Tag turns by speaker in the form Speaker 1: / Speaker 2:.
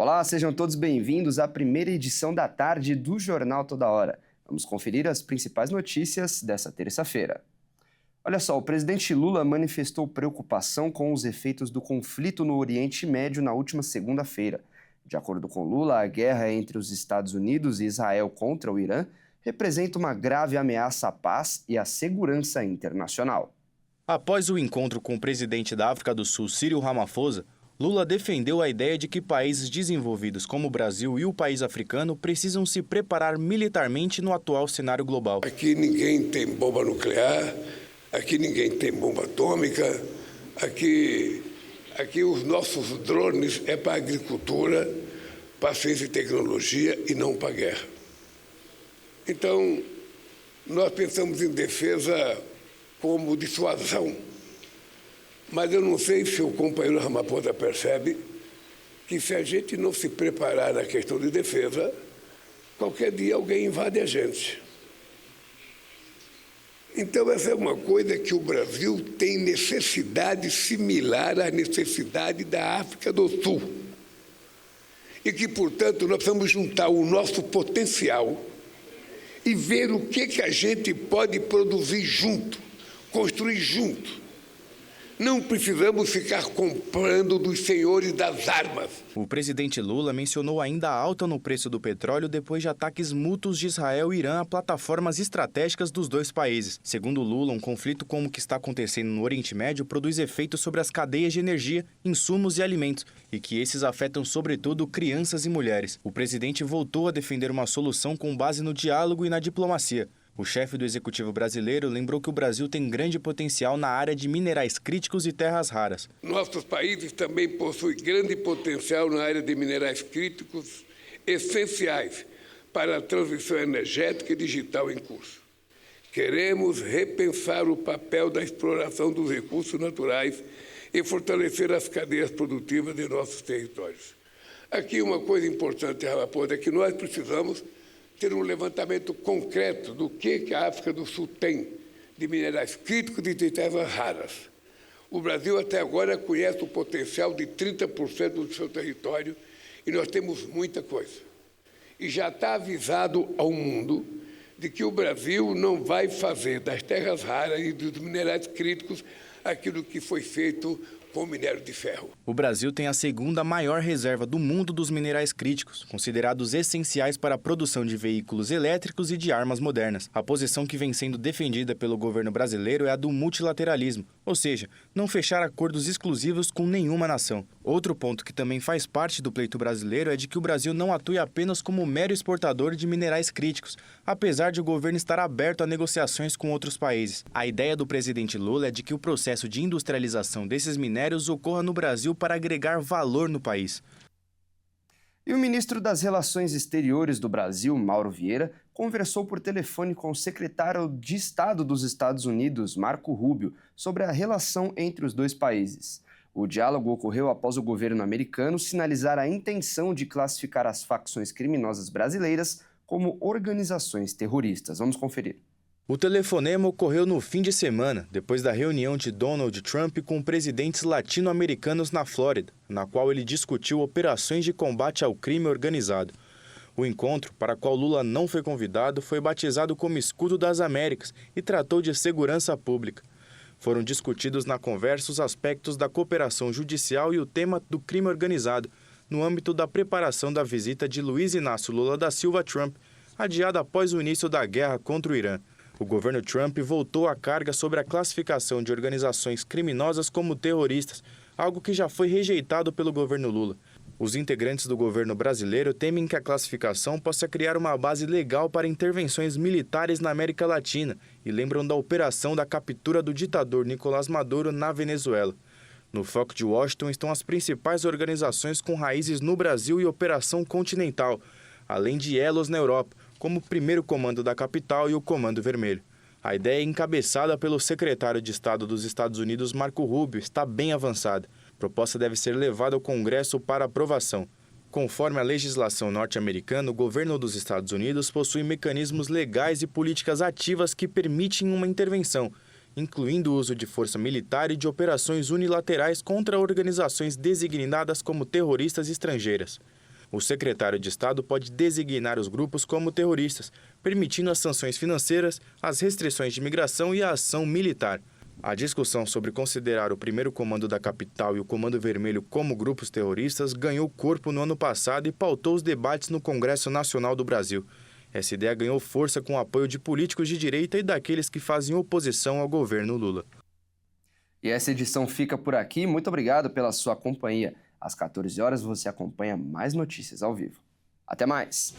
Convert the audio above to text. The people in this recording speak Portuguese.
Speaker 1: Olá, sejam todos bem-vindos à primeira edição da tarde do Jornal Toda Hora. Vamos conferir as principais notícias dessa terça-feira. Olha só, o presidente Lula manifestou preocupação com os efeitos do conflito no Oriente Médio na última segunda-feira. De acordo com Lula, a guerra entre os Estados Unidos e Israel contra o Irã representa uma grave ameaça à paz e à segurança internacional.
Speaker 2: Após o encontro com o presidente da África do Sul, Cyril Ramaphosa, Lula defendeu a ideia de que países desenvolvidos como o Brasil e o país africano precisam se preparar militarmente no atual cenário global.
Speaker 3: Aqui ninguém tem bomba nuclear, aqui ninguém tem bomba atômica, aqui os nossos drones é para agricultura, para ciência e tecnologia e não para guerra. Então, nós pensamos em defesa como dissuasão. Mas eu não sei se o companheiro Ramaphosa percebe que se a gente não se preparar na questão de defesa, qualquer dia alguém invade a gente. Então essa é uma coisa que o Brasil tem necessidade similar à necessidade da África do Sul. E que, portanto, nós precisamos juntar o nosso potencial e ver o que a gente pode produzir junto, construir junto. Não precisamos ficar comprando dos senhores das armas.
Speaker 2: O presidente Lula mencionou ainda a alta no preço do petróleo depois de ataques mútuos de Israel e Irã a plataformas estratégicas dos dois países. Segundo Lula, um conflito como o que está acontecendo no Oriente Médio produz efeitos sobre as cadeias de energia, insumos e alimentos, e que esses afetam sobretudo crianças e mulheres. O presidente voltou a defender uma solução com base no diálogo e na diplomacia. O chefe do executivo brasileiro lembrou que o Brasil tem grande potencial na área de minerais críticos e terras raras.
Speaker 3: Nossos países também possuem grande potencial na área de minerais críticos essenciais para a transição energética e digital em curso. Queremos repensar o papel da exploração dos recursos naturais e fortalecer as cadeias produtivas de nossos territórios. Aqui uma coisa importante, Ramaphosa, é que nós precisamos ter um levantamento concreto do que a África do Sul tem de minerais críticos e de terras raras. O Brasil até agora conhece o potencial de 30% do seu território e nós temos muita coisa. E já está avisado ao mundo de que o Brasil não vai fazer das terras raras e dos minerais críticos aquilo que foi feito com o minério de ferro.
Speaker 2: O Brasil tem a segunda maior reserva do mundo dos minerais críticos, considerados essenciais para a produção de veículos elétricos e de armas modernas. A posição que vem sendo defendida pelo governo brasileiro é a do multilateralismo, ou seja, não fechar acordos exclusivos com nenhuma nação. Outro ponto que também faz parte do pleito brasileiro é de que o Brasil não atue apenas como mero exportador de minerais críticos, apesar de o governo estar aberto a negociações com outros países. A ideia do presidente Lula é de que o processo de industrialização desses minérios ocorra no Brasil para agregar valor no país.
Speaker 1: E o ministro das Relações Exteriores do Brasil, Mauro Vieira, conversou por telefone com o secretário de Estado dos Estados Unidos, Marco Rubio, sobre a relação entre os dois países. O diálogo ocorreu após o governo americano sinalizar a intenção de classificar as facções criminosas brasileiras como organizações terroristas. Vamos conferir.
Speaker 2: O telefonema ocorreu no fim de semana, depois da reunião de Donald Trump com presidentes latino-americanos na Flórida, na qual ele discutiu operações de combate ao crime organizado. O encontro, para o qual Lula não foi convidado, foi batizado como Escudo das Américas e tratou de segurança pública. Foram discutidos na conversa os aspectos da cooperação judicial e o tema do crime organizado, no âmbito da preparação da visita de Luiz Inácio Lula da Silva Trump, adiada após o início da guerra contra o Irã. O governo Trump voltou à carga sobre a classificação de organizações criminosas como terroristas, algo que já foi rejeitado pelo governo Lula. Os integrantes do governo brasileiro temem que a classificação possa criar uma base legal para intervenções militares na América Latina e lembram da operação da captura do ditador Nicolás Maduro na Venezuela. No foco de Washington estão as principais organizações com raízes no Brasil e Operação Continental, além de elos na Europa, como o Primeiro Comando da Capital e o Comando Vermelho. A ideia encabeçada pelo secretário de Estado dos Estados Unidos, Marco Rubio, está bem avançada. A proposta deve ser levada ao Congresso para aprovação. Conforme a legislação norte-americana, o governo dos Estados Unidos possui mecanismos legais e políticas ativas que permitem uma intervenção, incluindo o uso de força militar e de operações unilaterais contra organizações designadas como terroristas estrangeiras. O secretário de Estado pode designar os grupos como terroristas, permitindo as sanções financeiras, as restrições de imigração e a ação militar. A discussão sobre considerar o primeiro comando da capital e o Comando Vermelho como grupos terroristas ganhou corpo no ano passado e pautou os debates no Congresso Nacional do Brasil. Essa ideia ganhou força com o apoio de políticos de direita e daqueles que fazem oposição ao governo Lula.
Speaker 1: E essa edição fica por aqui. Muito obrigado pela sua companhia. Às 14 horas você acompanha mais notícias ao vivo. Até mais!